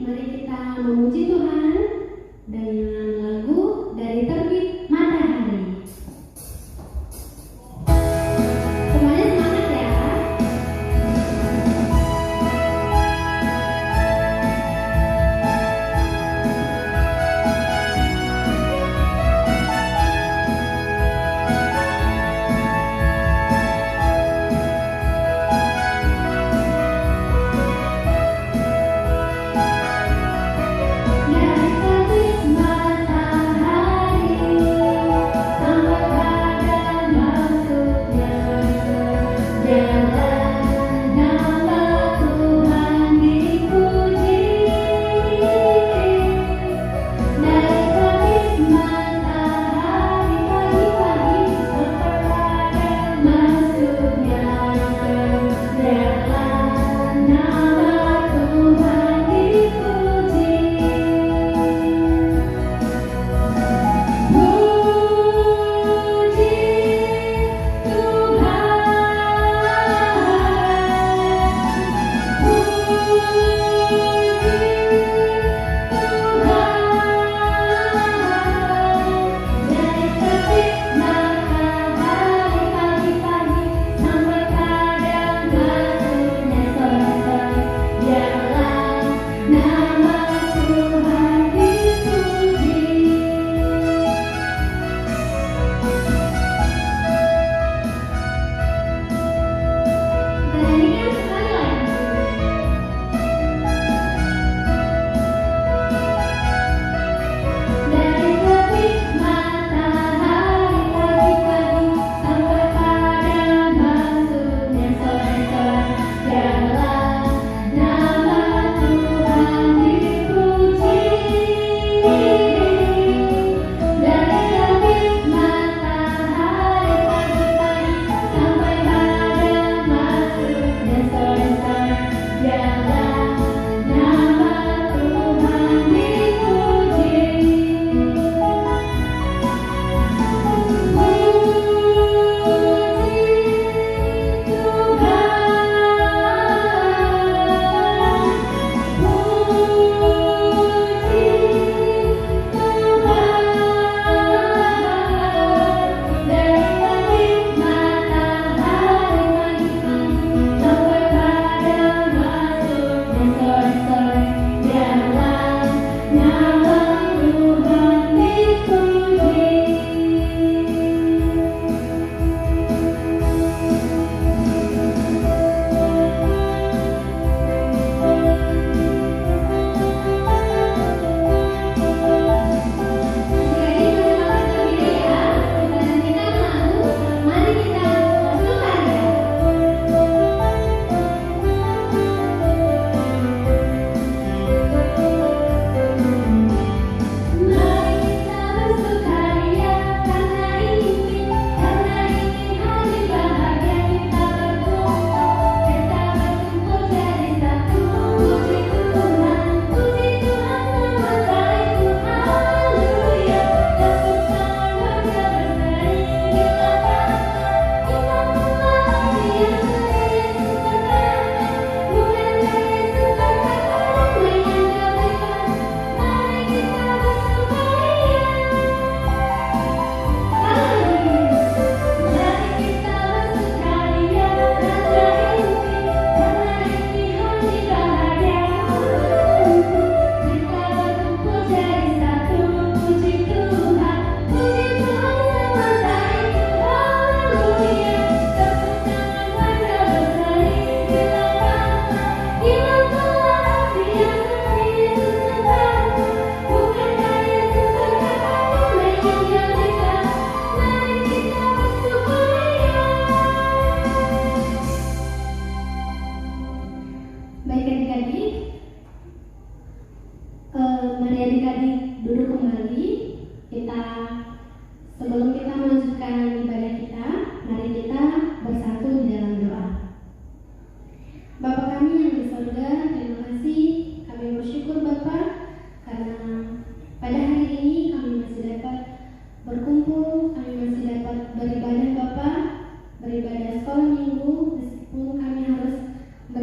mari kita memuji Tuhan dengan lagu dari Terbit Matahari. Semuanya semangat ya.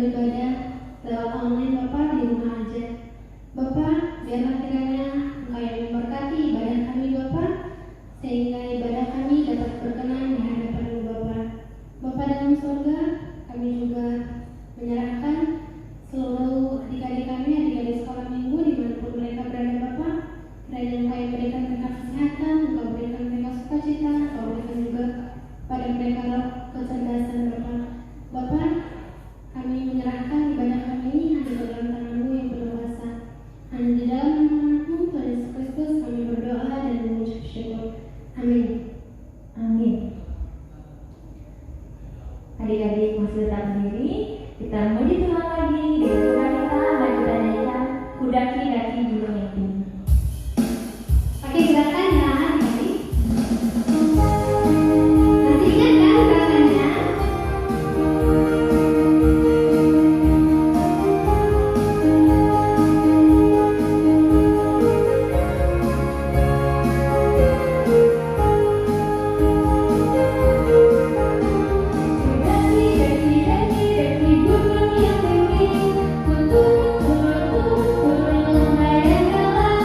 beribadah lewat online Bapak di rumah aja. Bapak, biarlah kiranya Engkau yang memberkati ibadah kami Bapak, sehingga ibadah kami dapat berkenan di hadapan-Mu Bapak. Bapak dalam surga, kami juga menyerahkan seluruh adik-adik kami, adik-adik sekolah minggu dimanapun mereka berada Bapak. Kiranya Engkau yang berikan mereka kesehatan, Engkau berikan mereka sukacita, Engkau berikan juga pada mereka roh kecerdasan Bapak. Bapak, kami menyerahkan ibadah kami ini hanya ke dalam tangan-Mu yang berkuasa. Hanya di dalam nama Anakmu, Tuhan Yesus Kristus, kami berdoa dan mengucap syukur. Amin. Amin. Adik-adik masih tetap berdiri, kita memuji Tuhan lagi dengan sukacita dan kita nyanyikan Ku daki-daki gunung yang tinggi. Oke, silakan ya adik-adik. Masih ingat kan gerakannya? Gunung yang tinggi, gunung, gunung, gunung, gunung, gunung,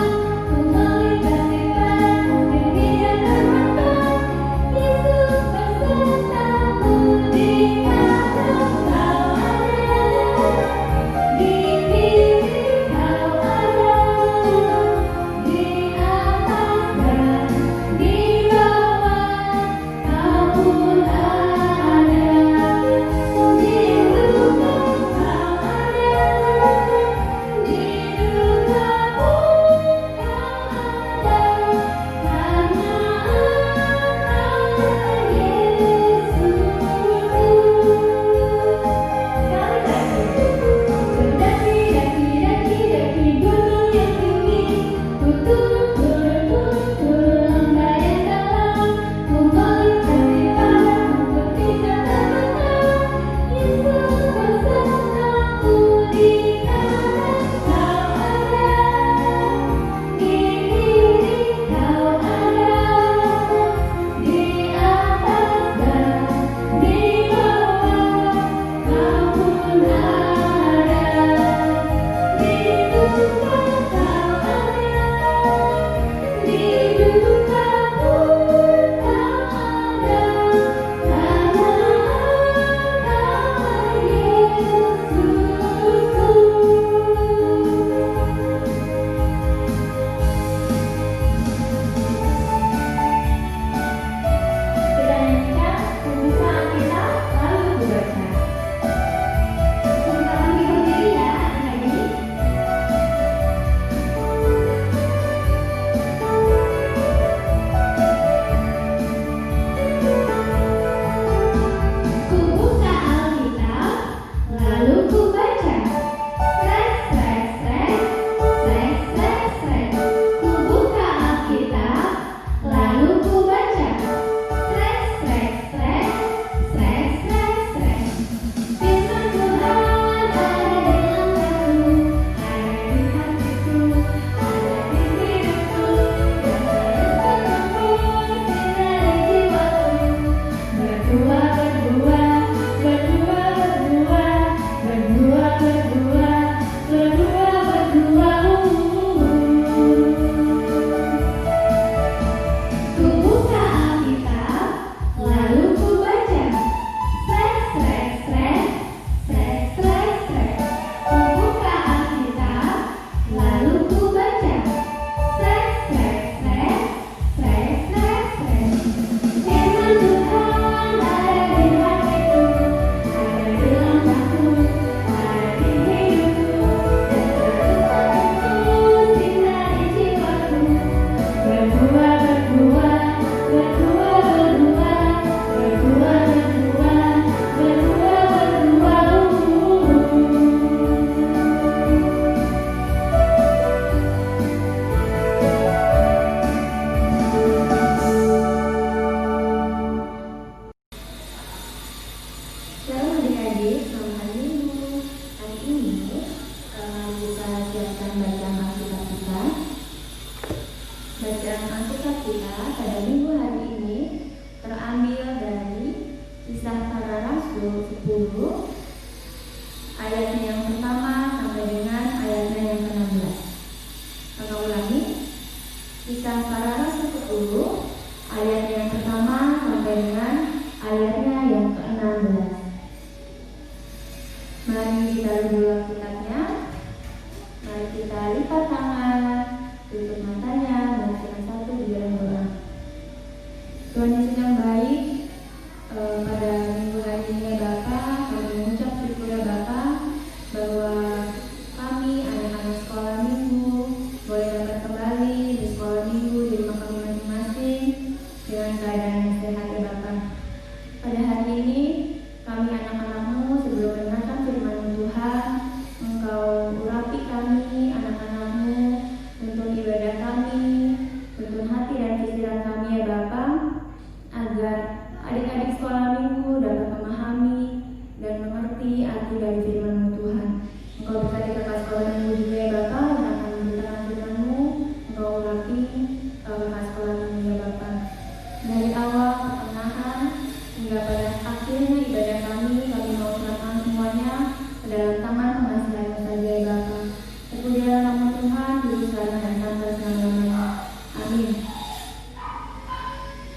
dulu sekarang dan sampai selama-lamanya. Amin.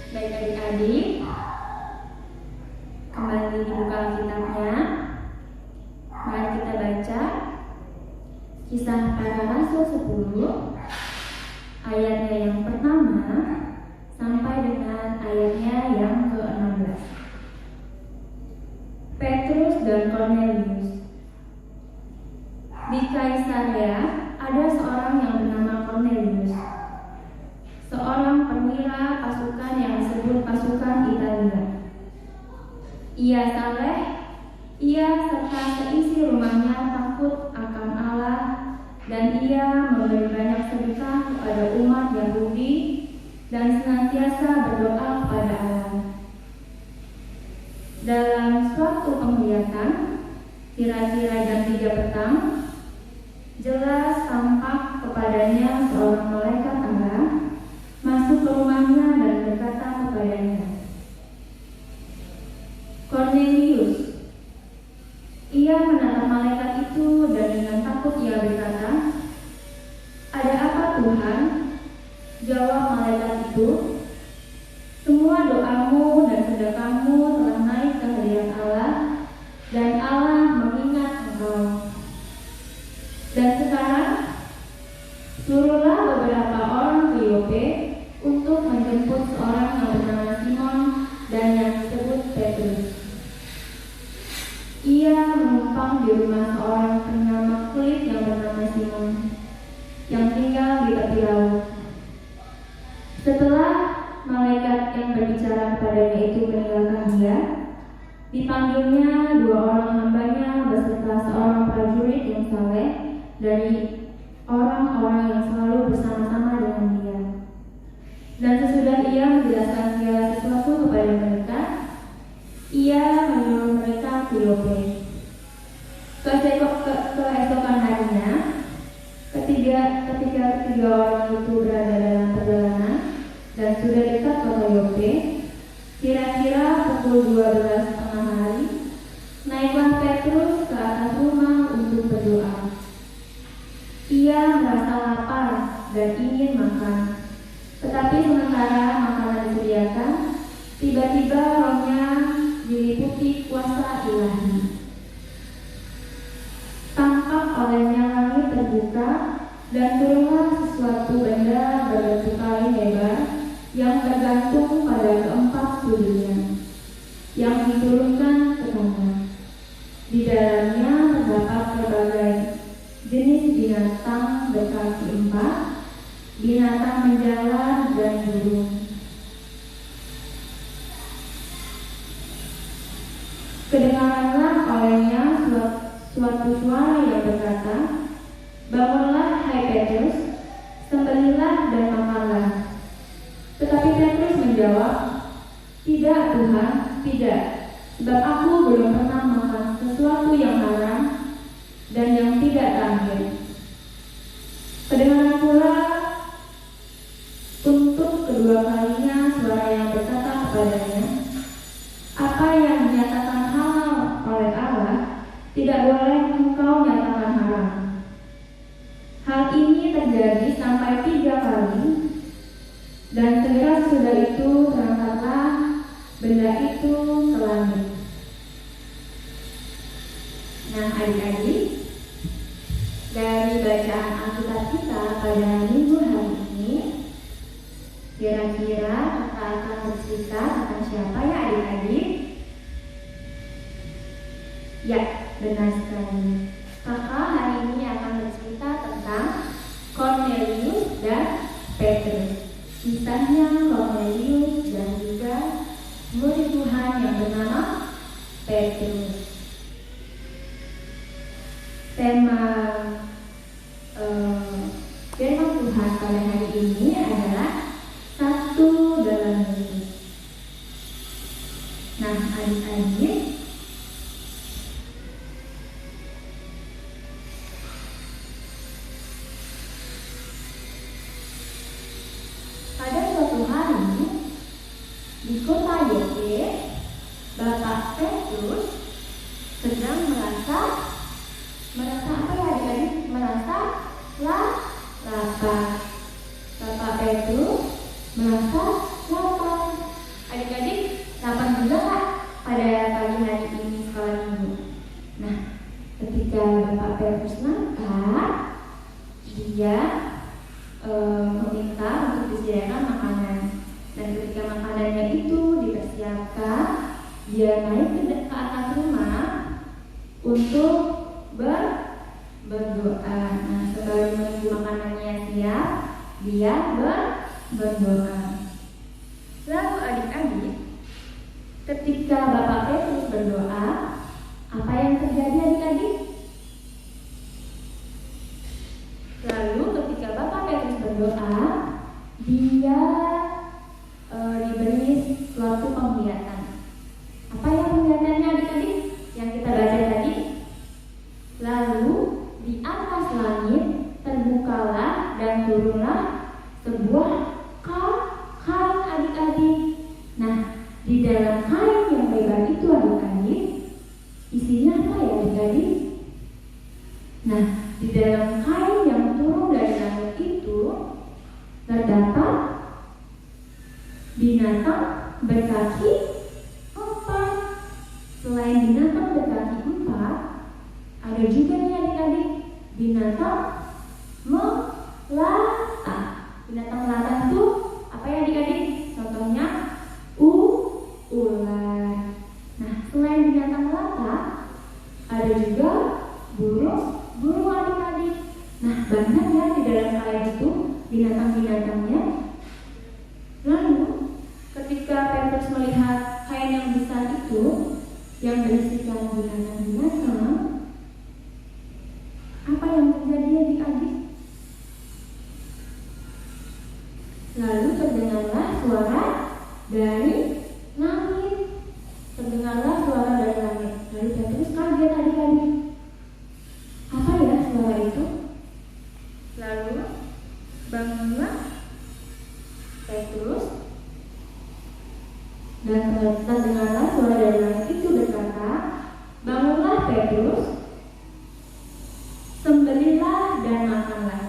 Baik adik-adik, kembali dibuka Alkitabnya. Mari kita baca Kisah Para Rasul 10 ayatnya yang pertama sampai dengan ayatnya yang ke-16. Petrus dan Kornelius. Di Kaisarea ada seorang yang bernama Kornelius, seorang perwira pasukan yang disebut pasukan Italia. Ia saleh, ia serta seisi rumahnya takut akan Allah, dan ia memberi banyak sedekah kepada umat Yahudi dan senantiasa berdoa kepada Allah. Dalam suatu penglihatan, kira-kira jam 3 petang, jelas tampak kepadanya seorang malaikat Allah masuk ke rumahnya dan berkata kepadanya, Kornelius. Ia menatap malaikat itu dan dengan takut ia berkata, ada apa Tuhan? Jawab malaikat itu, semua doamu dan sedekahmu telah naik ke hadirat Allah, dan Allah mengingat engkau. Dan sekarang, suruhlah beberapa orang ke Yope untuk menjemput seorang yang bernama Simon dan yang disebut Petrus. Ia menumpang di rumah seorang bernama Kulit yang bernama Simon, yang tinggal di tepi laut. Setelah malaikat yang berbicara kepadanya itu meninggalkan dia, dipanggilnya 2 orang hambanya beserta seorang prajurit yang saleh dari orang-orang yang selalu bersama-sama dengan dia. Dan sesudah ia menjelaskan segala sesuatu kepada mereka, ia menyuruh mereka ke Yope. Keesokan harinya, ketika ketiga orang itu berada dalam perjalanan dan sudah dekat kota Yope, kira-kira pukul 12 tengah hari, naiklah Petrus ke atas rumah untuk berdoa. Ia merasa lapar dan ingin makan, tetapi sementara makanan disediakan, tiba-tiba rohnya diliputi kuasa ilahi. Tampak olehnya langit terbuka dan turunlah sesuatu benda berbentuk kain lebar yang tergantung pada keempat sudutnya, yang diturunkan ke tanah. Di dalamnya terdapat berbagai jenis binatang berkaki 4, binatang menjalar dan burung. Kedengaranlah olehnya suatu suara yang berkata, bangunlah hai Petrus, sembelihlah dan makanlah. Tetapi Petrus menjawab, tidak Tuhan, tidak, sebab aku belum pernah makan sesuatu yang haram dan yang tidak terakhir. Kedengaran pula untuk kedua kalinya suara yang berkata kepadanya, apa yang dinyatakan halal oleh Allah tidak boleh engkau nyatakan haram. Hal ini terjadi sampai 3 kali, dan segera sesudah itu terangkatlah benda itu ke langit. Nah adik-adik, dari bacaan Alkitab kita pada minggu hari ini, kira-kira kita akan bercerita tentang siapa ya adik-adik? Ya, benar sekali. Kakak hari ini akan bercerita tentang Kornelius dan Petrus. Kisahnya Kornelius dan juga murid Tuhan yang bernama Petrus. Tema firman Tuhan pada hari ini adalah satu dalam Yesus. Nah, adik-adik, pada suatu hari di kota Yope, Bapak Petrus sedang merasa apa ya adik-adik? Merasa lapar. lapar. Bapak Petrus merasa lapar. Adik-adik, lapar juga nggak pada pagi hari ini sekolah minggu? Nah, ketika Bapak Petrus makan, dia meminta untuk disediakan makanan. Dan ketika makanannya itu dipersiapkan, dia naik ke atas rumah untuk berdoa. Nah, sebelum menunggu makanannya siap, dia berdoa. Lalu adik-adik, ketika Bapak Petrus berdoa, apa yang terjadi adik-adik? Lalu ketika Bapak Petrus berdoa, dia diberi suatu penglihatan. Apa yang penglihatannya adik-adik? Yang kita baca tadi. Lalu di atas langit terbukalah dan turunlah sebuah kain adik-adik. Nah, di dalam kain yang lebar itu adik-adik, isinya apa ya adik-adik? Nah, di dalam kain yang turun dari langit itu terdapat binatang berkaki 4. Selain binatang berkaki 4, ada juga nih adik-adik binatang melata. Binatang melata itu apa ya adik-adik? Contohnya ular. Nah, selain binatang melata, ada juga burung adik-adik. Nah, banyak ya di dalam kain itu binatang-binatangnya. Lalu ketika Petrus melihat kain yang besar itu yang berisikan binatang-binatang, apa yang terjadi adik-adik? Lalu terdengarlah suara dari langit. Terdengarlah suara dari langit. Lalu Petrus kaget adik-adik. Apa ya suara itu? Lalu bangunlah Petrus dan terdengarlah suara dari langit itu berkata, bangunlah Petrus, sembelihlah dan makanlah.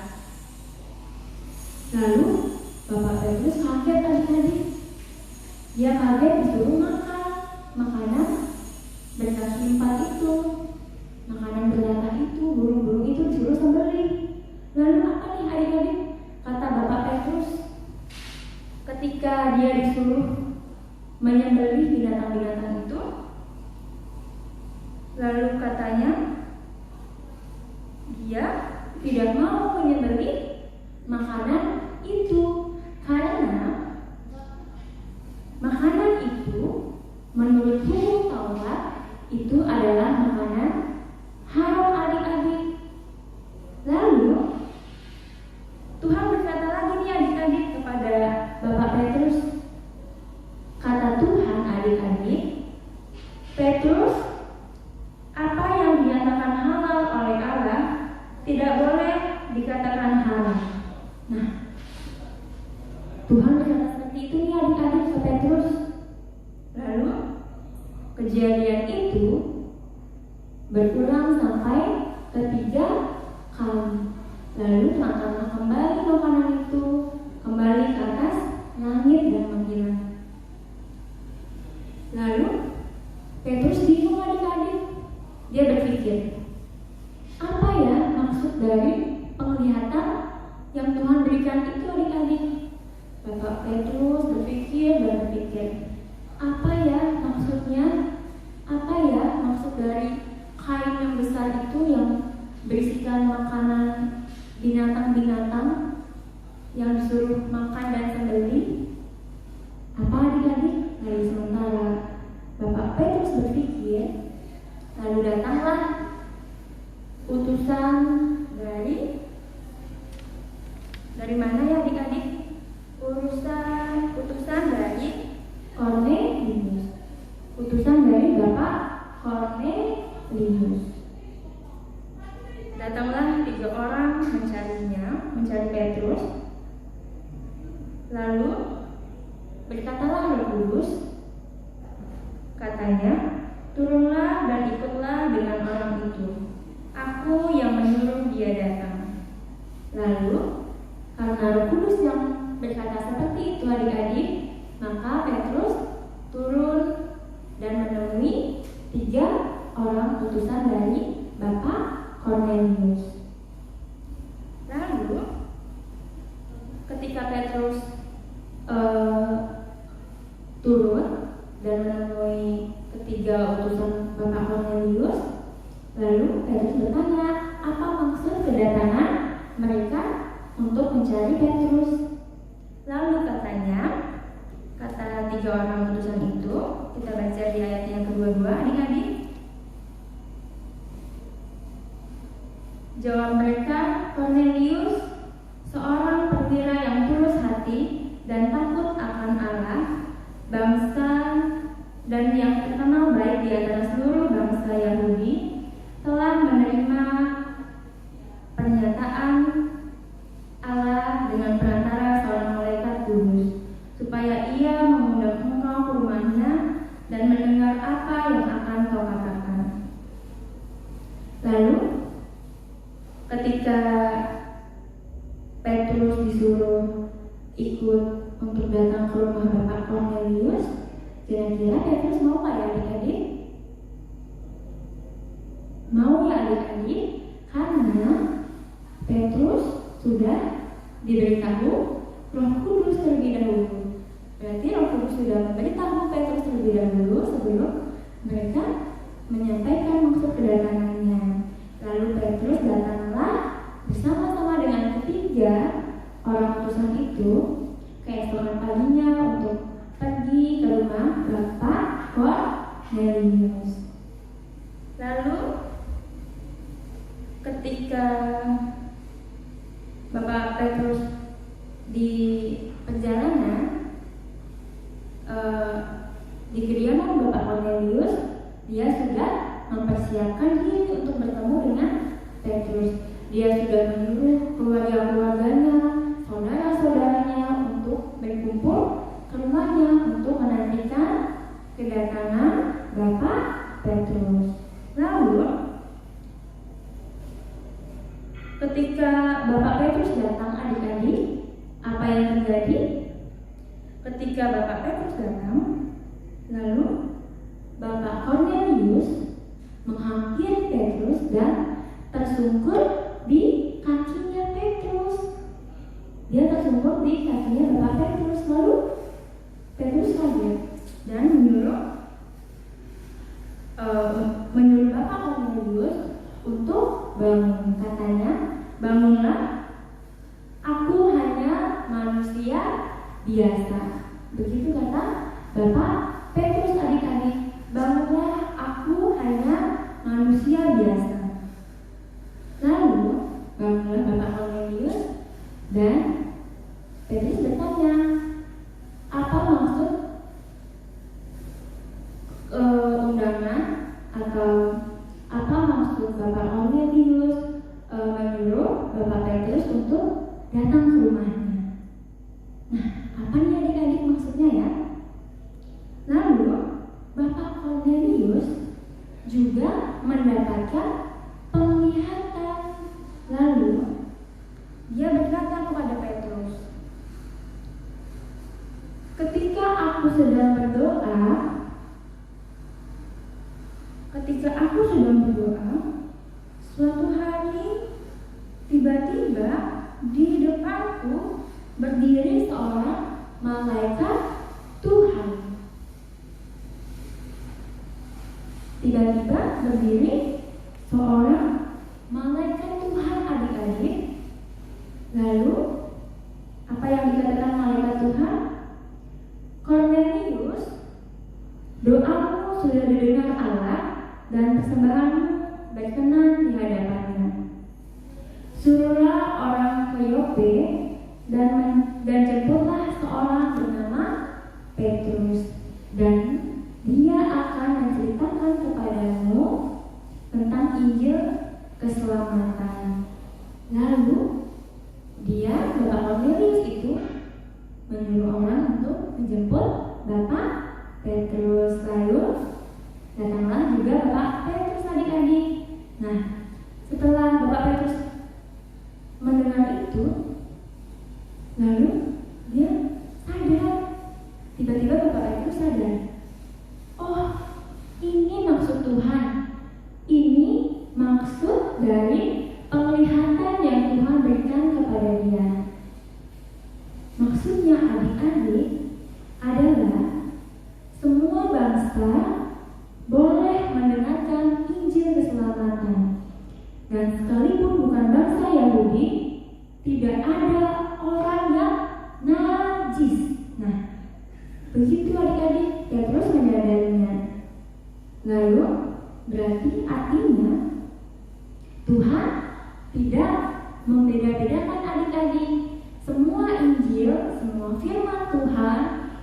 Lalu Bapak Petrus kaget adik-adik. Dia kaget disuruh makan makanan berkaki 4 itu, makanan berlata itu, burung-burung itu disuruh sembelih. Lalu apa nih adik-adik? Kata Bapak Petrus, ketika dia disuruh menyembelih binatang-binatang itu, lalu katanya dia tidak mau menyembelih makanan itu karena makanan itu menurut hukum Taurat itu adalah makanan haram adik-adik. Lalu Tuhan berkata lagi nih adik-adik kepada Bapak Petrus. Kata Tuhan adik-adik, Petrus, apa yang dinyatakan halal oleh Allah tidak boleh dikatakan haram. Nah, Tuhan berkata seperti itu nih adik-adik ke Petrus. Lalu kejadian itu berulang sampai 3 kali. Lalu makanlah kembali makanan itu kembali ke atas langit dan menghilang. Lalu Petrus bingung adik-adik. Dia berpikir, apa ya maksud dari penglihatan yang Tuhan berikan itu adik-adik? Bapak Petrus berpikir dan berpikir, apa ya maksudnya? Apa ya maksud dari kain yang besar itu yang berisikan makanan binatang-binatang yang disuruh makan dan sembelih? Apa adik-adik? Lalu sementara Bapak Petrus berpikir, lalu datanglah utusan dari mana ya adik-adik? Utusan dari Kornelius. Utusan dari Bapak Kornelius. Datanglah 3 orang mencari Petrus. Lalu berkatalah Roh Kudus, katanya, turunlah dan ikutlah dengan orang itu. Aku yang menyuruh dia datang. Lalu Karena Roh Kudus yang berkata seperti itu adik-adik, maka Petrus turun dan menemui 3 orang utusan dari Bapak Kornelius. Lalu ketika Petrus turun dan menemui ketiga utusan Bapak Kornelius, lalu Petrus bertanya, apa maksud kedatangan mereka untuk mencari Petrus? Lalu katanya, kata 3 orang utusan itu, kita baca di ayat yang kedua-dua, adik-adik. Jawab mereka, Kornelius, seorang perwira yang tulus hati dan takut akan Allah, bangsa dan yang terkenal baik di antara seluruh bangsa Yahudi, telah menerima pernyataan Allah dengan perantara seorang malaikat kudus, supaya ia mengundang engkau ke rumahnya dan mendengar apa yang akan kau katakan. Lalu ketika Petrus disuruh ikut untuk datang ke rumah Bapak Kornelius, kira-kira Petrus mau nggak ya adik-adik? Mau ya adik-adik, karena Petrus sudah diberitahu Roh Kudus terlebih dahulu. Berarti Roh Kudus sudah memberitahu Petrus terlebih dahulu sebelum mereka menyampaikan maksud kedatangannya. Lalu Petrus datanglah bersama-sama dengan ketiga orang utusan itu keesokan paginya untuk pergi ke rumah Bapak Kornelius. Lalu ketika Bapak Petrus di perjalanan di kediaman Bapak Kornelius, dia sudah mempersiapkan diri untuk bertemu dengan Petrus. Dia sudah menyuruh keluarga-keluarganya, saudara-saudaranya untuk berkumpul ke rumahnya untuk menantikan kedatangan Bapak Petrus. Lalu ketika Bapak Petrus datang adik-adik, apa yang terjadi? Ketika Bapak Petrus datang, lalu Bapak Kornelius menghampiri Petrus dan tersungkur di kakinya Petrus. Dia tersungkur di kakinya Bapak Petrus. Lalu Petrus kaget dan menyuruh Bapak Kornelius untuk bangun. Katanya, bangunlah, aku hanya manusia biasa. Begitu kata Bapak Petrus adik-adik, bangunlah, aku hanya manusia biasa. Lalu bangunlah Bapak Kornelius dan Petrus bertanya, apa maksud undangan atau apa maksud Bapak Kornelius menyuruh Bapak Petrus untuk datang ke rumahnya. Nah, apa nih adik-adik maksudnya ya? Lalu Bapak Kornelius juga mendapatkan penglihatan. Lalu dia berkata kepada Petrus, ketika aku sedang berdoa, suatu hari tiba-tiba di depanku berdiri seorang malaikat Tuhan. Tiba-tiba berdiri seorang malaikat Tuhan adik-adik. Lalu apa yang dikatakan malaikat Tuhan? Kornelius, doamu sudah didengar Allah dan persembahanmu berkenan di hadapannya. Suruhlah orang ke Yope dan jemputlah seorang bernama Petrus, dan dia akan menceritakan kepadamu tentang Injil keselamatan. Lalu dia, Bapak Kornelius itu, menyuruh orang untuk menjemput Bapak Petrus. Lalu datanglah juga Bapak Petrus adik-adik. Nah, setelah Bapak Petrus mendengar itu, Lalu dia sadar, tiba-tiba Bapak Petrus sadar, oh ini maksud Tuhan, ini maksud dari penglihatan yang Tuhan berikan kepada dia. Maksudnya adik-adik adalah semua bangsa boleh mendengarkan Injil keselamatan. Dan sekalipun bukan bangsa Yahudi, tidak ada orang yang najis. Nah, begitu adik-adik ya terus menyadarinya. Lalu berarti artinya Tuhan tidak membeda-bedakan adik-adik. Semua Injil, semua firman Tuhan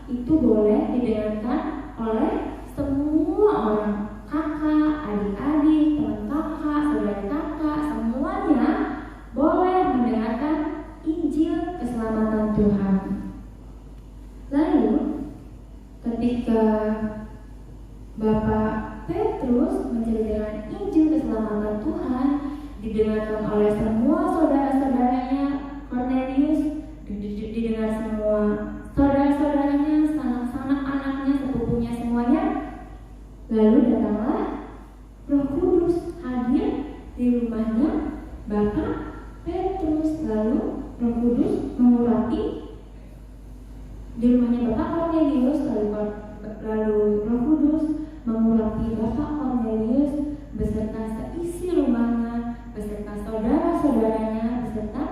itu boleh didengarkan oleh semua orang, kakak, adik-adik, teman kakak, saudara kakak, semuanya boleh mendengarkan Injil keselamatan Tuhan. Lalu ketika Bapak Petrus menceritakan Injil keselamatan Tuhan didengarkan oleh semua saudara-saudaranya, Cornelius didengar semua saudara-saudaranya, sanak-sanak anaknya, sepupunya semuanya. Lalu datanglah Roh Kudus hadir di rumahnya Bapak Petrus. Lalu Roh Kudus mengurapi di rumahnya Bapak Cornelius. Lalu Roh Kudus mengurapi Bapak Cornelius beserta seisi rumahnya, beserta saudara-saudaranya, beserta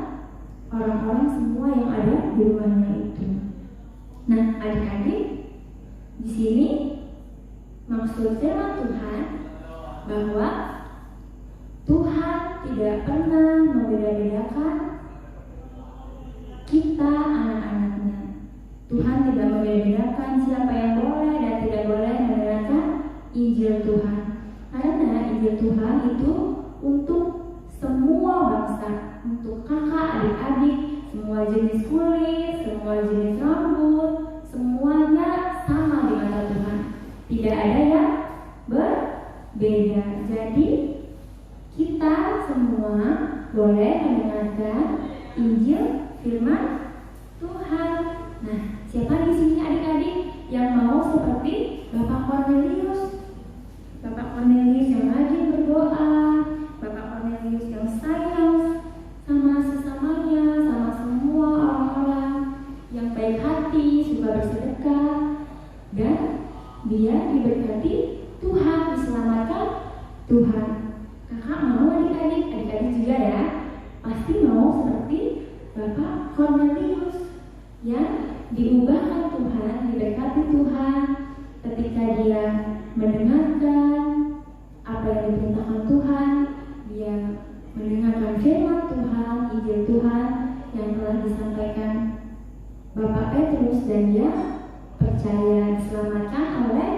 orang-orang semua yang ada di rumahnya itu. Nah, adik-adik, di sini maksud firman Tuhan bahwa Tuhan tidak pernah membeda-bedakan kita anak-anaknya. Tuhan tidak membeda-bedakan siapa yang boleh dan tidak boleh mendengarkan Injil Tuhan. Karena Injil Tuhan itu untuk semua bangsa, untuk kakak, adik-adik, semua jenis kulit, semua jenis rambut, semuanya sama di mata Tuhan. Tidak ada yang berbeda. Jadi kita semua boleh mendengarkan Injil firman Tuhan. Nah, siapa di sini adik-adik yang mau seperti Bapak Cornelius? Bapak Cornelius yang rajin berdoa, Bapak Cornelius yang sayang sama sesamanya, sama semua orang-orang, yang baik hati, suka bersedekah, dan dia diberkati Tuhan, diselamatkan Tuhan. Kakak mau adik-adik juga ya, pasti mau seperti Bapak Cornelius yang diubahkan Tuhan, diberkati Tuhan ketika dia mendengarkan apa yang diperintahkan Tuhan, dia mendengarkan firman Tuhan, Injil Tuhan yang telah disampaikan Bapak Petrus, dan dia percaya diselamatkan oleh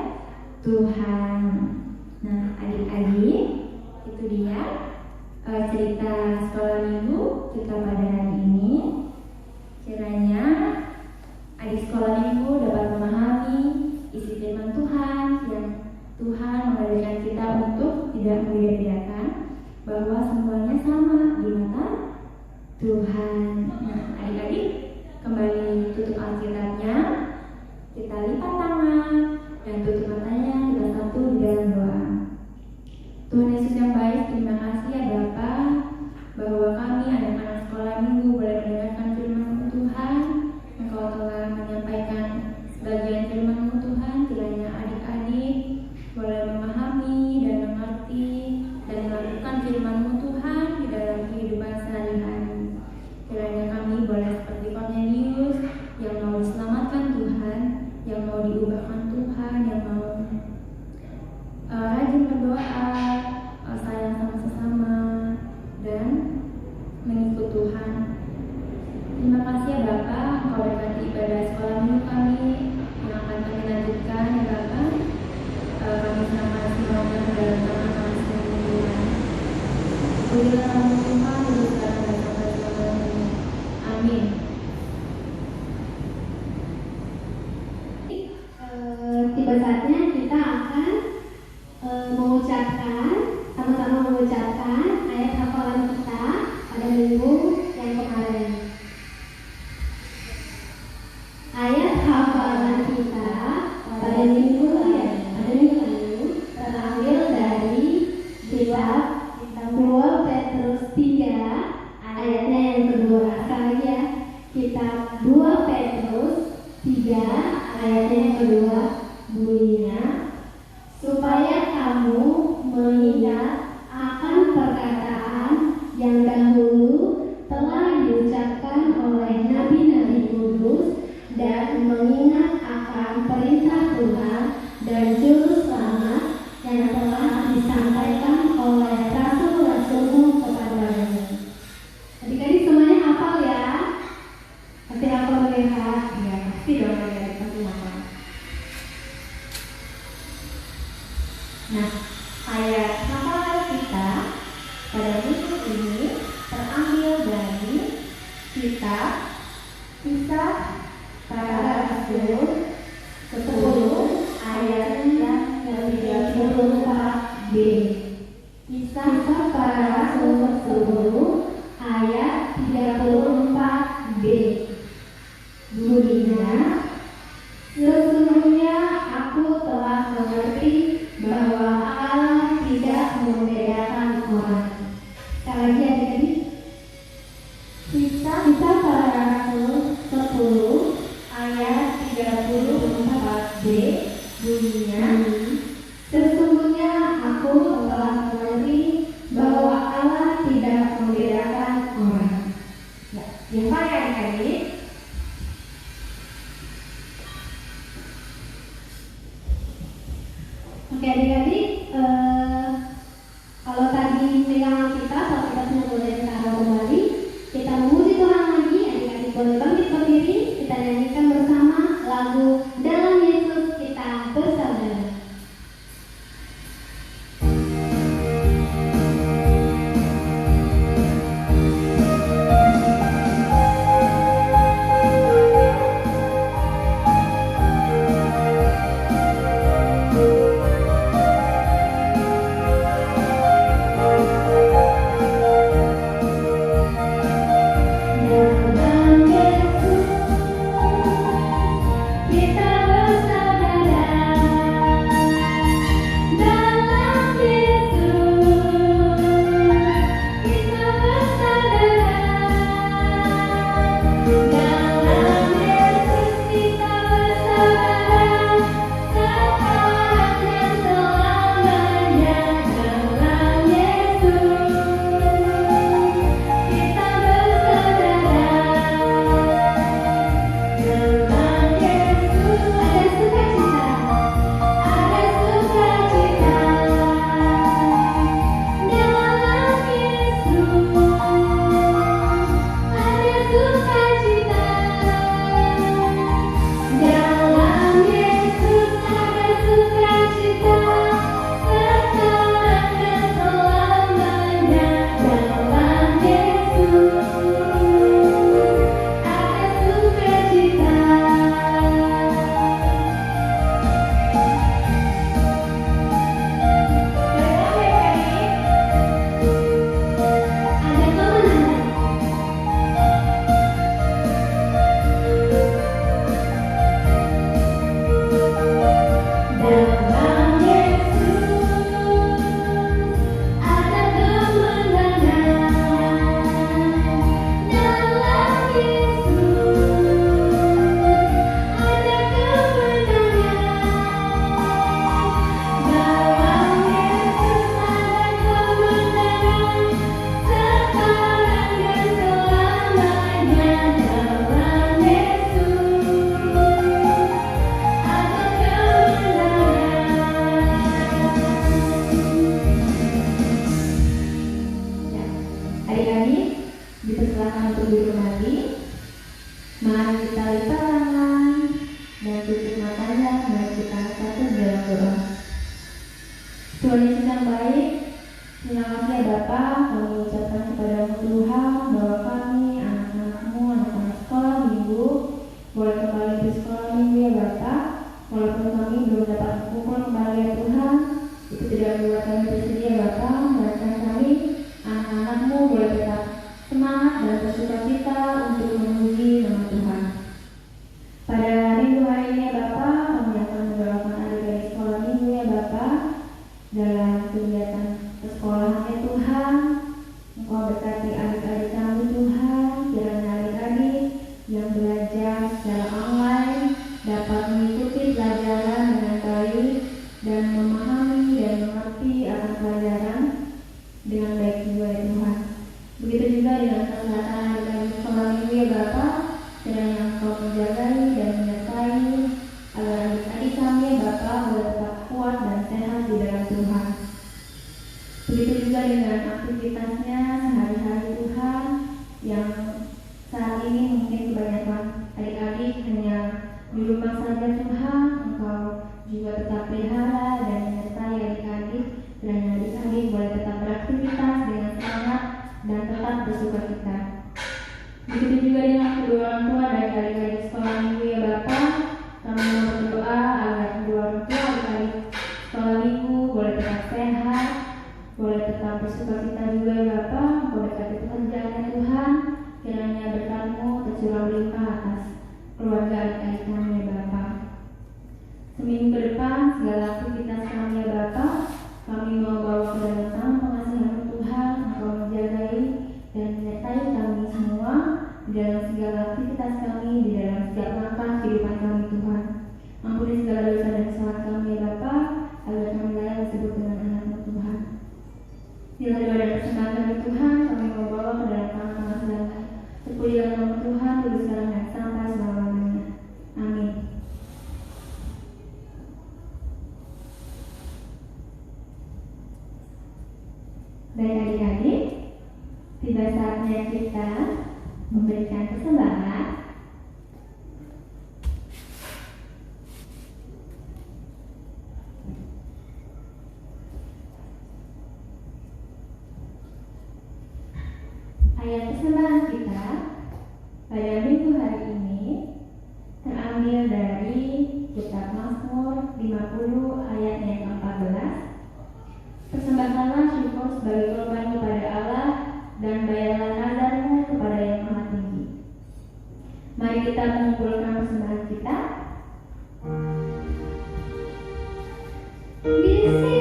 Tuhan. Nah, adik-adik, itu dia cerita sekolah minggu kita pada hari ini. Kiranya adik sekolah minggu dapat memahami isi firman Tuhan yang Tuhan mengajarkan kita untuk tidak membeda-bedakan, bahwa semuanya sama di mata Tuhan. Nah, adik-adik, kembali tutup Alkitabnya, kita lipat tangan dan tutup matanya, kita satu di dalam doa. Tuhan Yesus yang baik, terima kasih ya Bapa, bahwa kami anak-anak sekolah minggu boleh mendengarkan firman-Mu Tuhan. Engkau telah menyampaikan sebagian firman-Mu Tuhan, kiranya adik-adik boleh memahami dan mengerti dan melakukan firman-Mu Tuhan di dalam kehidupan sehari-hari. Kiranya kami boleh seperti Cornelius yang mau diselamatkan Tuhan, yang mau diubahkan Tuhan, yang mau rajin berdoa, sayang sama sesama, dan mengikut Tuhan. Terima kasih ya Bapak, Engkau berkati ibadah sekolah minggu kami yang akan kami lanjutkan ya Bapak. Kami senang kasih mohon dalam tangan kami sendiri. Pujilah nama Tuhan, untuk sekarang dan sampai selamanya. Amin. Tiba saatnya kita akan sama-sama mengucapkan ayat hafalan kita pada minggu yang kemarin. Ayat hafalan kita pada minggu lalu terambil dari kitab 2 Petrus 3 ayatnya yang kedua. Sekali lagi ya, kitab 2 Petrus 3 ayatnya yang kedua, bunyinya, supaya kamu mengingat akan perkataan yang dahulu telah diucapkan oleh nabi-nabi kudus, dan mengingat akan perintah Tuhan dan juru selamat yang telah disampaikan oleh rasul-rasulmu kepadamu. Adik-adik semuanya hafal ya? Pasti hafal ya? Ya, pasti dong adik-adik, pasti hafal. Nah, ayat hafalan kita pada minggu ini terambil dari kitab Kisah Para Rasul 10 ayat yang ke-34b. Kisah Para Rasul 10 ayat 34b. Bunyinya, sesungguhnya aku telah mengerti bahwa Allah tidak membedakan orang. Sekali lagi adik-adik. Kisah Para Rasul 10 ayat 34b bunyinya, sesungguhnya aku telah mengerti bahwa Allah tidak membedakan orang. Ya, apa ya adik-adik? Oke adik-adik, kalau tadi pegangan kita, kalau kita sudah boleh taruh kembali, kita memuji Tuhan lagi. Adik-adik boleh bangkit berdiri, kita nyanyikan bersama lagu Dalam Yesus Kita Bersaudara. Tuhan Yesus yang baik, terima kasih ya Bapa, kami ucapkan kepadamu Tuhan bahwa kami anak-anakmu, anak-anak sekolah minggu boleh kembali ke sekolah minggu ya Bapa. Walaupun kami belum dapat kumpul kembali ya Tuhan, itu tidak membuat kami bersedih ya Bapa, melainkan kami anak-anakmu boleh tetap semangat dan bersukacita untuk memuji nama Tuhan. Pada belajar secara online dapat mengikuti pelajaran dengan baik dan memahami dan mengerti akan pelajaran dengan baik juga ya Tuhan. Begitu juga dengan kesehatan adik-adik sekolah minggu ya Bapa, kiranya Engkau menjagai dan menyertai agar adik-adik kami ya Bapa boleh tetap kuat dan sehat di dalam Tuhan. Begitu juga dengan aktivitasnya sehari-hari Tuhan, yang saat ini mungkin kebanyakan adik-adik hanya di rumah saja Tuhan. Engkau juga tetap pelihara dan menyertai adik-adik, kiranya adik-adik boleh tetap beraktivitas dengan semangat dan tetap bersukacita. Begitu juga dengan kedua orang tua dari adik-adik sekolah minggu ya Bapa, kami mau berdoa agar kedua orang tua adik-adik sekolah minggu boleh tetap sehat, boleh tetap bersukacita juga ya Bapa. Boleh berkati pekerjaannya Tuhan, kiranya berkat-Mu tercurah limpah atas keluarga adik-adik kami ya Bapa. Seminggu ke depan segala aktivitas kami ya Bapa, kami mau bawa ke dalam tangan pengasihan Tuhan. Engkau menjagai dan menyertai kami semua di dalam segala aktivitas kami, di dalam setiap langkah kehidupan kami Tuhan. Ampuni segala dosa dan kesalahan kami ya Bapa, agar kami layak disebut dengan anak-Mu Tuhan. Bila doa dan persembahan kami Tuhan, kami mau bawa ke dalam tangan pengasihan. Terpujilah nama Tuhan, dulu sekarang dan sampai selama-lamanya. Amin. Baik adik-adik, tiba saatnya kita memberikan persembahan. Ayat persembahan kita pada minggu hari ini terambil dari kitab Mazmur 50 ayat yang ke-14. Persembahkanlah syukur sebagai korban kepada Allah dan bayarlah nazarmu kepada Yang Maha Tinggi. Mari kita mengumpulkan persembahan kita. Bisa